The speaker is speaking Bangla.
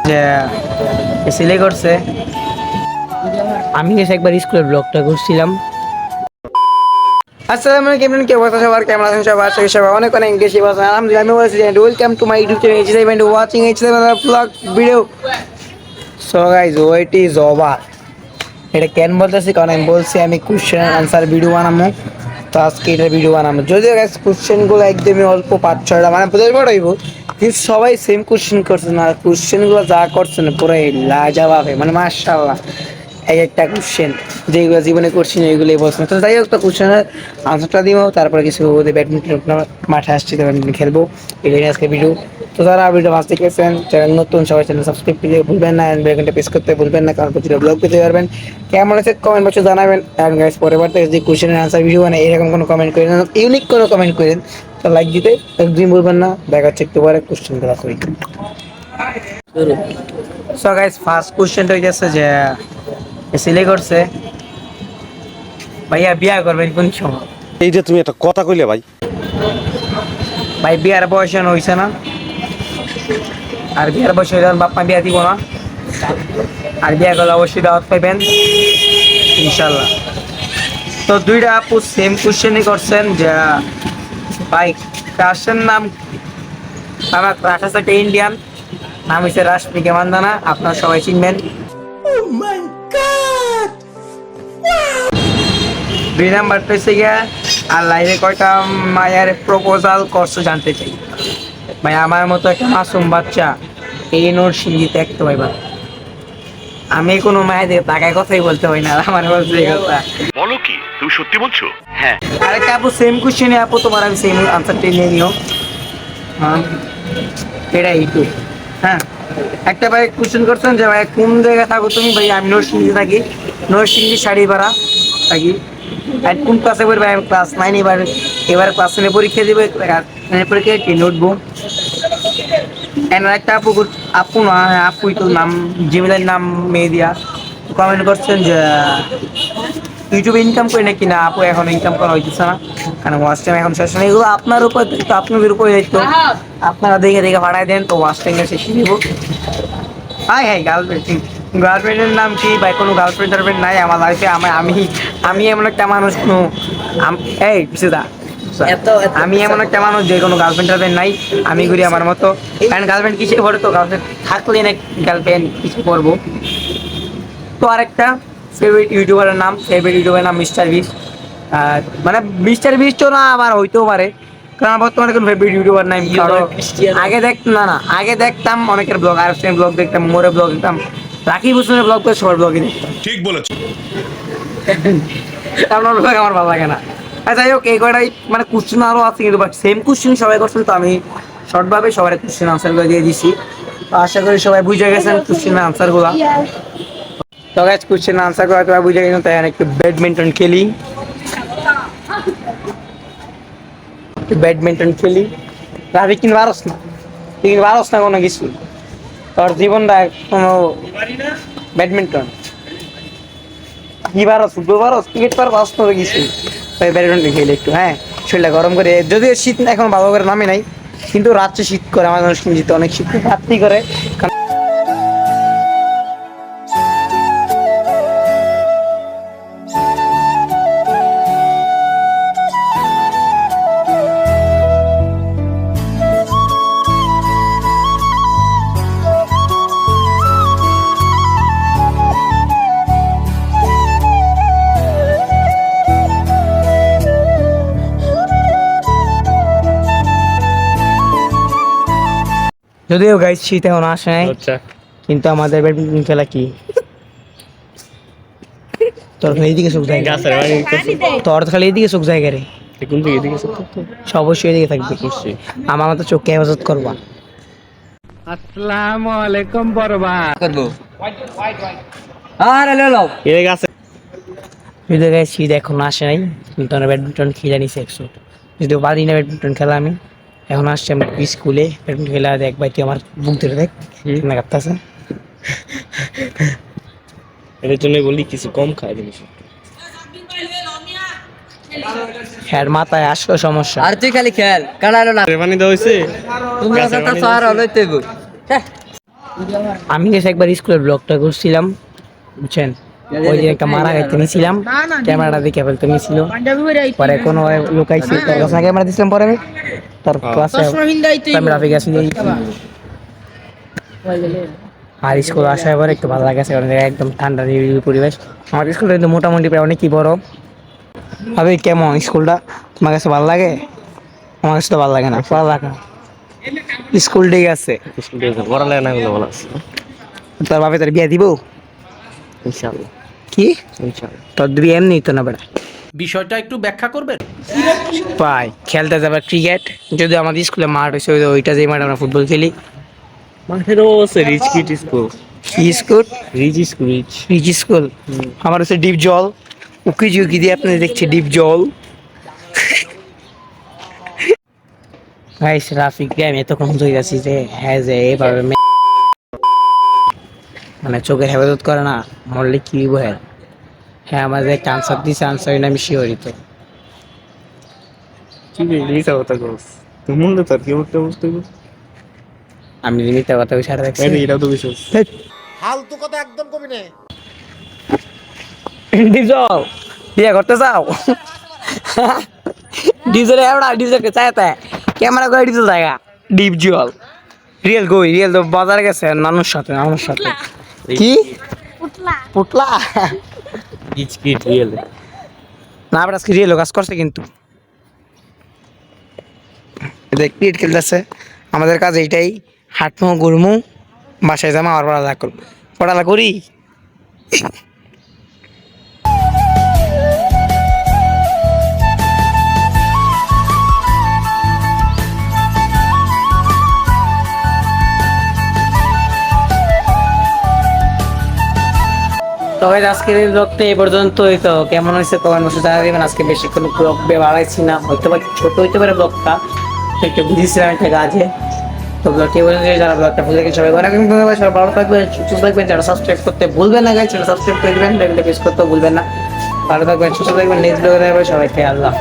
যে সিলে করছে। আমি এসে একবার স্কুলের ব্লগটা করছিলাম। আসসালামু আলাইকুম, কি অবস্থা সবার? কেমন আছেন সবাই? আশা করি সবাই অনেক অনেক বেশি ভালো আছেন। আলহামদুলিল্লাহ আমি বলছি welcome to my YouTube channel HS event watching HS blog video. So guys, wait is over. এটা কেন বলতেছি কারণ আমি বলছি আমি কোশ্চেন আনসার ভিডিও বানাবো, তো আজকে এটা ভিডিও বানাবো। যদিও গাইস কোশ্চেনগুলো একদমই অল্প 5-6টা মানে বোঝাই পড়াইব, কিন্তু সবাই সেম কোশ্চেন করছে না। কোশ্চেনগুলো যা করছে না পুরো লাজবাব, মানে মাশাআল্লাহ। এক একটা কোশ্চেন যেগুলো জীবনে করছি না এগুলোই বলছে না। তো যাই হোক, তো কোশ্চেনের আনসারটা দিব, তারপরে কিছু ব্যাডমিন্টন মাঠে আসছি, তো ব্যাডমিন্টন খেলবো। এটাই আজকে ভিডিও। তো যারা ভিডিও মাছ দেখেছেন, চ্যানেল নতুন সবাই চ্যানেল সাবস্ক্রাইব করতে ভুলবেন না, বেলঘন্টা প্রেস করতে ভুলবেন না, কারণ প্রতিটা ব্লগ পেতে পারবেন। কেমন আছে কমেন্ট বক্সে জানাবেন। অ্যান্ড গাইস, পরবর্তী যে কোশ্চেনের আনসার ভিডিও মানে এরকম কোনো কমেন্ট করেন, ইউনিক কোনো কমেন্ট করেন, তো লাইক দিতে একদিন ভুলবেন না। দেখা হচ্ছে একটু পরে কোশ্চেনগুলো করি। সো গাইস, ফার্স্ট কোশ্চেনটা হয়ে যাচ্ছে যে সিলে করছে ভাইয়া বিয়া করবেন কোন সময়? এই যে তুমি একটা কথা কইলে ভাই। ভাই বিয়ার বয়স এখন হয়েছে না, আর বিয়ার বয়স হয়ে যাওয়ার বাপ্পা বিয়া দিব না। আর বিয়া করলে অবশ্যই দাওয়াত পাইবেন ইনশাল্লাহ। তো দুইটা আপু সেম কোশ্চেনই করছেন যে ভাই ক্রাশের নাম কি? আমার ক্রাশ আছে একটা ইন্ডিয়ান, নাম হচ্ছে রাশমিকা মান্দানা, আপনারা সবাই চিনবেন। দুই নাম্বারটা হচ্ছে গিয়া আর লাইভে কয়টা মায়ের প্রপোজাল করছো জানতে চাই। ভাই আমার মতো একটা মাসুম বাচ্চা এই নোর সিঙ্গি দেখতে পাইবা। আমি কোনো মায়েদের টাকায় কথাই বলতে হয় না, আর আমার বলছে এই কথা। বলো কি তুমি সত্যি বলছো? হ্যাঁ। আরেকটা আপু সেম কোশ্চেনে আপু তোমার আমি সেম আনসারটা নিয়ে নিও। হ্যাঁ, এটা এইটু। হ্যাঁ, একটা ভাই কোশ্চেন করছেন যে ভাই কোন জায়গায় থাকো তুমি? ভাই আমি নরসিংদী থাকি, নরসিংদী শাড়িপাড়া থাকি। আর কোন ক্লাসে পড়বে? আমি ক্লাস 9। এবার ক্লাস 9 পরীক্ষা দেবে, পরীক্ষা কি নোটবো। একটা আপু আপু না, হ্যাঁ আপুই তো নাম, জিমেলের নাম মেহেদিয়া, কমেন্ট করছেন যে ইউটিউবে ইনকাম করে নাকি না আপু, এখন ইনকাম করা হইতেছে না কারণ ওয়াচ টাইম এখন শেষ নেই। এগুলো আপনার উপর তো, আপনাদের উপরে দায়িত্ব। আপনারা দেখে দেখে পাঠাই দেন, তো ওয়াচ টাইম শেষে দিব। হাই হাই গার্লফ্রেন্ড, গার্লফ্রেন্ডের নাম কি ভাই? কোনো গার্লফ্রেন্ড টার্লফ্রেন্ড নাই আমার লাইফে। আমি এমন একটা মানুষ, কোনো এই বিশেষা আমি এমন একটা মানুষ যে কোনো গার্লফ্রেন্ড টার্লফ্রেন্ড নাই। আমি ঘুরি আমার মতো। কারণ গার্লফ্রেন্ড কিসে পড়ে? তো গার্লফ্রেন্ড থাকলে না গার্লফ্রেন্ড কিছু করবো। তো আরেকটা ফেভারিট ইউটিউবারের নাম মিস্টার বিস। মানে মিস্টার বিস তো না, আবার হইতেও পারে, কারণ বর্তমানে কোনো ফেভারিট ইউটিউবার নাই। আগে আগে দেখতাম অনেকের ব্লগ, আর ব্লগ দেখতাম, মোরে ব্লগ দেখতাম, রাকিব হোসেনের ব্লগ করে সবার ব্লগই দেখতাম। ঠিক বলেছো। কারণ ওর ব্লগ আমার ভালো লাগে না। আর যাই হোক, এই কয়টাই মানে কোশ্চেন আরও আছে, কিন্তু বাট সেম কোশ্চেন সবাই করছেন, তো আমি শর্টভাবে সবার কোশ্চেন আনসারগুলো দিয়ে দিছি। তো আশা করি সবাই বুঝে গেছেন কোশ্চেনের আনসারগুলো। তো গাইস, কোশ্চেন আনসার করা তোমরা বুঝে গেছো, তাই একটু ব্যাডমিন্টন খেলি। রাবি কিন পারস না, তুই পারস না কোনো কিছু, তোর জীবনটা কোনো ব্যাডমিন্টন কি পারস? ফুটবল পারস, ক্রিকেট পারস, আসতে হবে কিছু। তাই ব্যাডমিন্টন খেলি একটু, হ্যাঁ শরীরটা গরম করে। যদিও শীত এখন ভালো করে নামে নাই, কিন্তু রাত্রে শীত করে, আমাদের জিতে অনেক শীত রাত্রি করে। যদিও গাইস শীত এখন আসে নাই, কিন্তু আমাদের ব্যাডমিন্টন খেলা কি তোর খালি এদিকে চোখ যায়, তোর খালি এদিকে চোখ যায় রে, অবশ্যই এদিকে থাকবে। আমার মতো চোখকে হেফাজত করবা। আসসালামু আলাইকুম বরবা করবো। আরে লো এই গাছে যদিও গাইস শীত এখন আসে নাই, কিন্তু আমরা ব্যাডমিন্টন খেলে নিছি 100। যদিও পারি না ব্যাডমিন্টন খেলা, আমি এখন আসছি আমার স্কুলে ব্যাডমিন্টন খেলা। দেখ ভাই, তুই আমার বুক ধরে দেখ না কাঁপতেছে। এর জন্য বলি কিছু কম খায় জিনিস। হ্যাঁ, মাথায় আসলো সমস্যা। আর তুই খালি খেল কানালো না পানি দেওয়া হয়েছে। তোমরা কথা সারা লইতে গো। আমি গেছে একবার স্কুলের ব্লগটা করছিলাম, বুঝছেন? ওই যে একটা মারা গেছে নিয়েছিলাম, ক্যামেরাটা দেখে ফেলতে নিয়েছিল, পরে কোনো লুকাইছি, তোর কাছে ক্যামেরা দিয়েছিলাম, পরে আমি তোর ক্লাসে ক্যামেরা পেয়ে গেছি। আর স্কুল আসার পরে একটু ভালো লাগেছে, একদম ঠান্ডা নিরিবিলি পরিবেশ। আমার স্কুলটা কিন্তু মোটামুটি প্রায় অনেকই বড়। ভাবে কেমন স্কুলটা, তোমার কাছে ভালো লাগে? আমার কাছে তো ভালো লাগে না, ভালো লাগে না। স্কুল ঠিক আছে, পড়ালেখা না গুলো ভালো আছে তোর বাপে তোর বিয়ে দিব? ইনশাআল্লাহ কি ইনশাআল্লাহ। তোর বিয়ে এমনি তো না বেড়া? বিষয়টা একটু ব্যাখ্যা করবেন। ভাই খেলতে যাবে ক্রিকেট, যদি আমাদের স্কুলে মাঠ হয়েছে ওইটা যে মাঠে আমরা ফুটবল খেলি। মাঠেরও আছে রিচ কিট স্কুল। কি school? Rich school rich. Rich school. আমার হচ্ছে ডিপ জল, উকি ঝুঁকি দিয়ে আপনি দেখছি ডিপ জল। ভাই রাফিক রে, আমি এতক্ষণ হয়ে যাচ্ছি যে হ্যাঁ যে এভাবে মানে চোখের হেফাজত করে না, মরলে কি বহে। হ্যাঁ আমার যে ক্যান্সার দিছে, আনসার আমি শিওরিত। কি রে লিসা কথা কস তুই মন দে তার কি করতে বসতে আমি মিথ্যা কথা ওই সাথে রাখছি। এটাও তো বিশ্বাস। ফালতু কথা একদম কবি না। ডিজল বিয়ে করতে চাও? ডিজেল এবার ডিজেলকে চাইতে ক্যামেরা করে ডিজেল জায়গা ডিপ জল রিয়েল গই রিয়েল তো বাজারে গেছে নানুর সাথে কি পুটলা রিচ কিট রিয়েল। না আবার আজকে রিয়েল কাজ করছে কিন্তু দেখ ক্রিকেট খেলতেছে। আমাদের কাজ এইটাই, হাঁটমু ঘুরমু, বাসায় যাবো, আবার পড়ালেখা করবো, পড়ালেখা করি। তবে আজকের এই ব্লগটা এই পর্যন্তই। তো কেমন হয়েছে কমেন্ট বক্সে জানিয়ে দেবেন। আজকে বেশিক্ষণ ব্লগ বাড়াইছি না, হয়তো বা ছোট হইতে পারে ব্লগটা, একটু বুঝেছিলাম একটা কাজে। তো ব্লগটি বলে যারা ব্লগটা ভুলে গেছে সবাই অনেক ধন্যবাদ। সবাই ভালো থাকবেন, সুস্থ থাকবেন, যারা সাবস্ক্রাইব করতে ভুলবেন না গাইজ, সেটা সাবস্ক্রাইব করে দেবেন, বেলটা প্রেস করতে ভুলবেন না। ভালো থাকবেন, সুস্থ থাকবেন, নেক্সট ব্লগে সবাইকে আল্লাহ।